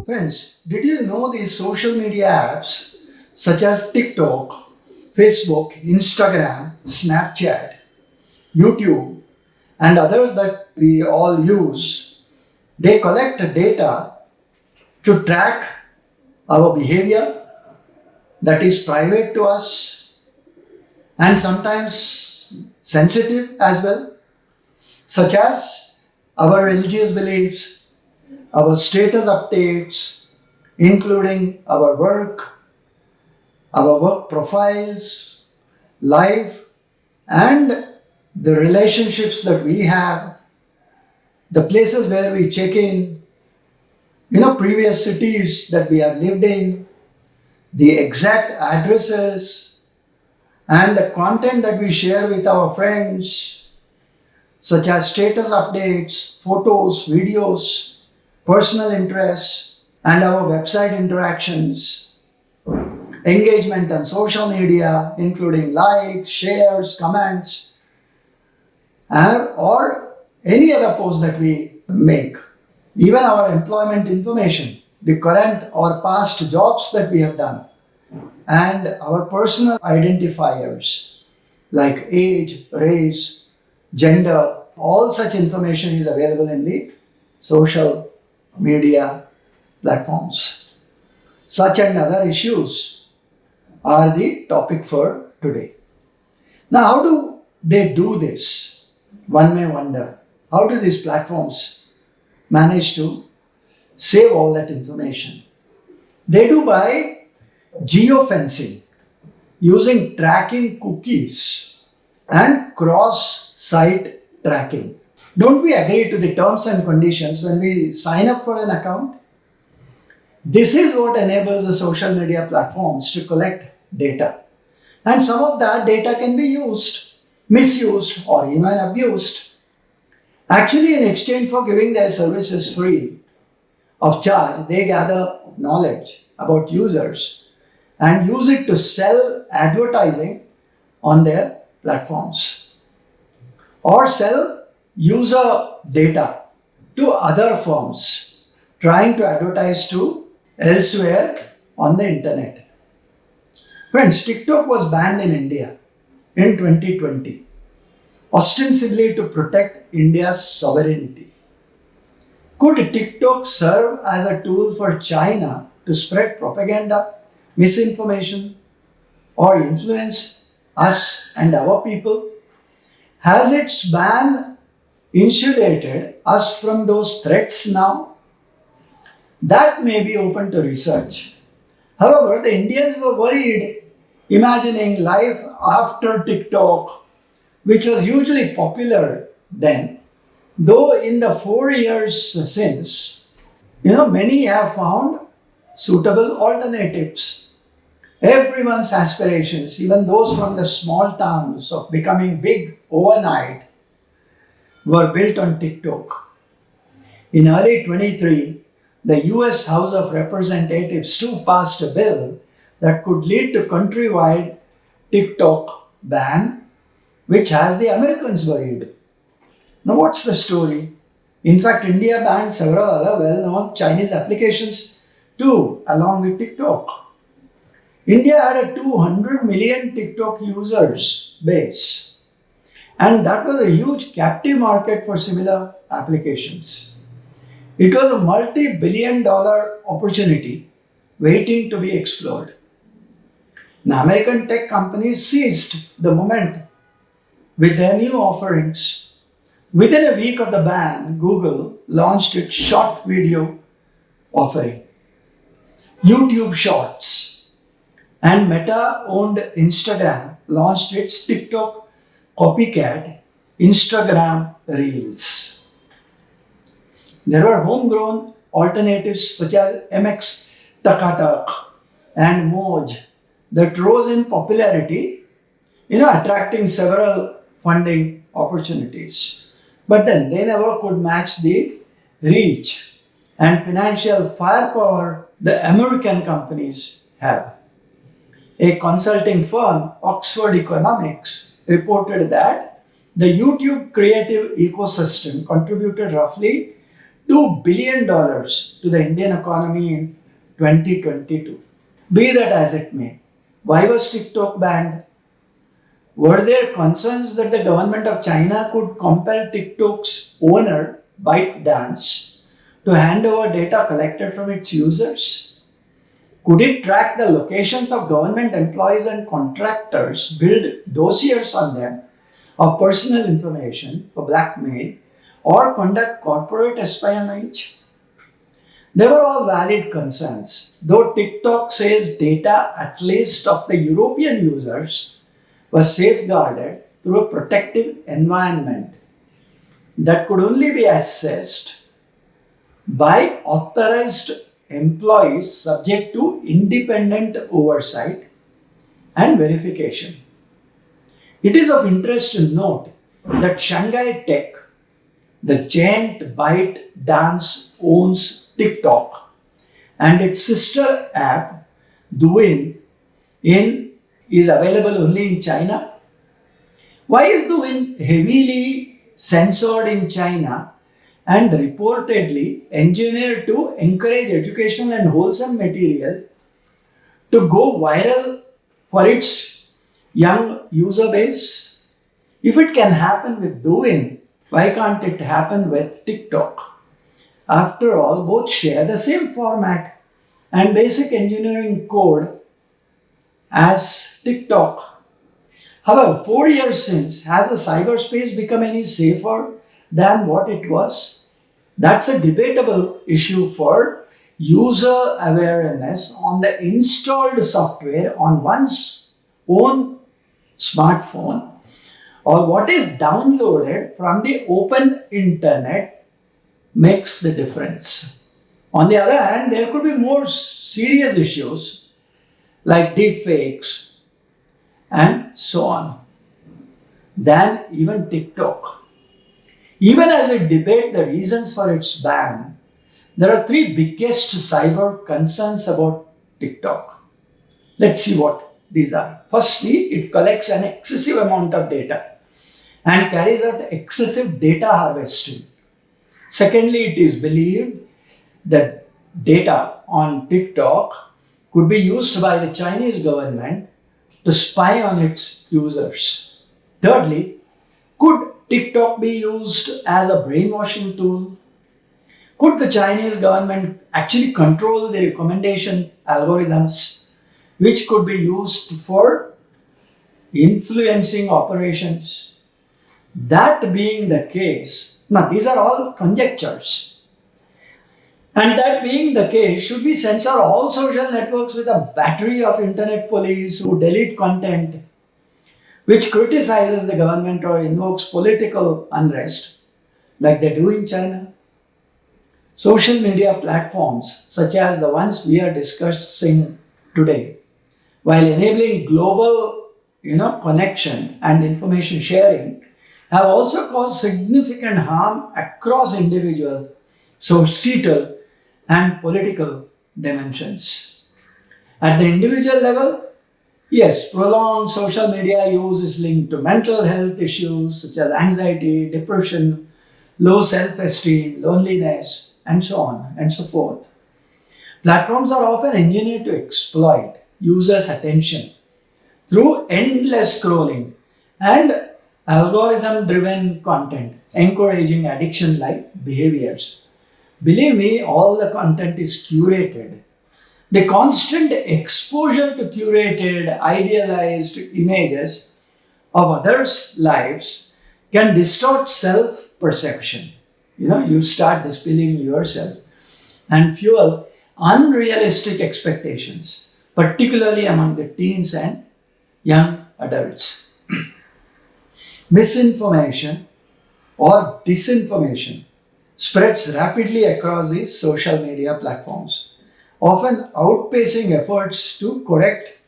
Friends, did you know these social media apps such as TikTok, Facebook, Instagram, Snapchat, YouTube, and others that we all use, they collect data to track our behavior that is private to us and sometimes sensitive as well, such as our religious beliefs, our status updates, including our work profiles, life, and the relationships that we have, the places where we check in, previous cities that we have lived in, the exact addresses, and the content that we share with our friends, such as status updates, photos, videos, personal interests, and our website interactions, engagement on social media, including likes, shares, comments, or any other post that we make. Even our employment information, the current or past jobs that we have done, and our personal identifiers like age, race, gender, all such information is available in the social media platforms. Such and other issues are the topic for today. Now, how do they do this? One may wonder, how do these platforms manage to save all that information? They do by geofencing, using tracking cookies and cross-site tracking. Don't we agree to the terms and conditions when we sign up for an account? This is what enables the social media platforms to collect data. And some of that data can be used, misused, or even abused. Actually, in exchange for giving their services free of charge, they gather knowledge about users and use it to sell advertising on their platforms or sell user data to other firms trying to advertise to elsewhere on the internet. Friends, TikTok was banned in India in 2020, ostensibly to protect India's sovereignty. Could TikTok serve as a tool for China to spread propaganda, misinformation, or influence us and our people? Has its ban insulated us from those threats now? That may be open to research. However, the Indians were worried, imagining life after TikTok, which was hugely popular then, though in the 4 years since, many have found suitable alternatives. Everyone's aspirations, even those from the small towns of becoming big overnight, were built on TikTok. In early 23, the US House of Representatives too passed a bill that could lead to countrywide TikTok ban, which has the Americans worried. Now, what's the story? In fact, India banned several other well-known Chinese applications too, along with TikTok. India had a 200 million TikTok users base, and that was a huge captive market for similar applications. It was a multi-billion-dollar opportunity waiting to be explored. Now, American tech companies seized the moment with their new offerings. Within a week of the ban, Google launched its short video offering, YouTube Shorts, and Meta-owned Instagram launched its TikTok copycat, Instagram Reels. There were homegrown alternatives such as MX Takatak and Moj that rose in popularity, attracting several funding opportunities. But then they never could match the reach and financial firepower the American companies have. A consulting firm, Oxford Economics, reported that the YouTube creative ecosystem contributed roughly $2 billion to the Indian economy in 2022. Be that as it may, why was TikTok banned? Were there concerns that the government of China could compel TikTok's owner, ByteDance, to hand over data collected from its users? Could it track the locations of government employees and contractors, build dossiers on them of personal information for blackmail, or conduct corporate espionage? They were all valid concerns, though TikTok says data, at least of the European users, was safeguarded through a protective environment that could only be accessed by authorized employees subject to independent oversight and verification. It is of interest to note that Shanghai Tech, the giant ByteDance, owns TikTok, and its sister app Douyin is available only in China. Why is Douyin heavily censored in China and reportedly engineered to encourage educational and wholesome material to go viral for its young user base? If it can happen with Douyin, why can't it happen with TikTok? After all, both share the same format and basic engineering code as TikTok. However, 4 years since, has the cyberspace become any safer than what it was? That's a debatable issue for user awareness on the installed software on one's own smartphone, or what is downloaded from the open internet makes the difference. On the other hand, there could be more serious issues like deepfakes and so on than even TikTok. Even as we debate the reasons for its ban, there are three biggest cyber concerns about TikTok. Let's see what these are. Firstly, it collects an excessive amount of data and carries out excessive data harvesting. Secondly, it is believed that data on TikTok could be used by the Chinese government to spy on its users. Thirdly, could TikTok be used as a brainwashing tool? Could the Chinese government actually control the recommendation algorithms, which could be used for influencing operations? That being the case, now these are all conjectures. And that being the case, should we censor all social networks with a battery of internet police who delete content which criticizes the government or invokes political unrest, like they do in China? Social media platforms, such as the ones we are discussing today, while enabling global connection and information sharing, have also caused significant harm across individual, societal, and political dimensions. At the individual level, yes, prolonged social media use is linked to mental health issues such as anxiety, depression, low self-esteem, loneliness, and so on and so forth. Platforms are often engineered to exploit users' attention through endless scrolling and algorithm-driven content, encouraging addiction-like behaviors. Believe me, all the content is curated. The constant exposure to curated, idealized images of others' lives can distort self-perception. You start disbelieving yourself and fuel unrealistic expectations, particularly among the teens and young adults. Misinformation or disinformation spreads rapidly across these social media platforms, often outpacing efforts to correct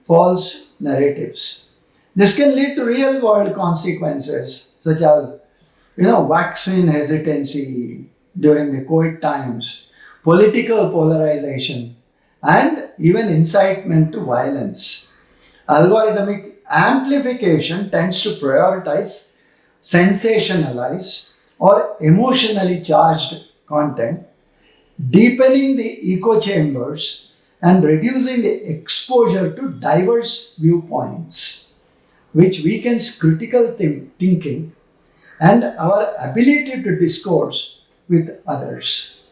false narratives. This can lead to real world consequences such as vaccine hesitancy during the COVID times, political polarization, and even incitement to violence. Algorithmic amplification tends to prioritize sensationalized or emotionally charged content, deepening the echo chambers, and reducing the exposure to diverse viewpoints, which weakens critical thinking and our ability to discourse with others.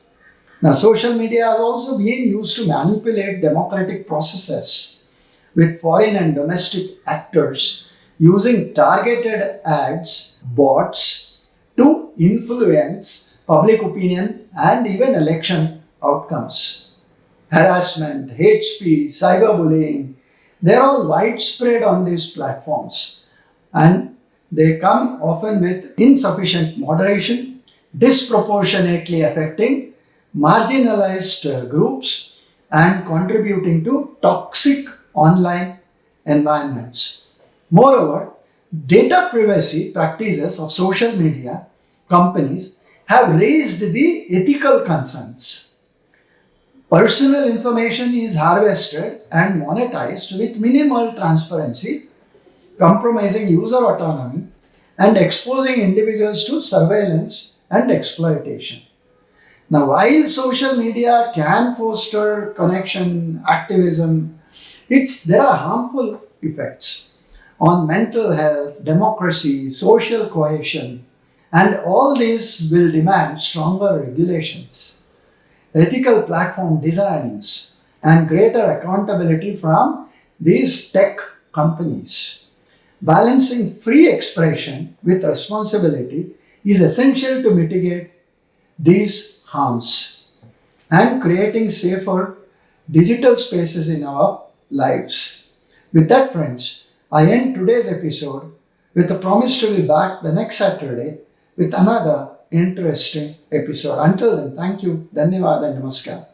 Now, social media has also been used to manipulate democratic processes with foreign and domestic actors using targeted ads, bots to influence public opinion and even election outcomes. Harassment, hate speech, cyberbullying, they're all widespread on these platforms, and they come often with insufficient moderation, disproportionately affecting marginalized groups and contributing to toxic online environments. Moreover, data privacy practices of social media companies have raised the ethical concerns. Personal information is harvested and monetized with minimal transparency, compromising user autonomy and exposing individuals to surveillance and exploitation. Now, while social media can foster connection, activism, there are harmful effects on mental health, democracy, social cohesion, and all these will demand stronger regulations, ethical platform designs, and greater accountability from these tech companies. Balancing free expression with responsibility is essential to mitigate these harms and creating safer digital spaces in our lives. With that, friends, I end today's episode with a promise to be back the next Saturday with another interesting episode. Until then, thank you, Dhanyavad and Namaskar.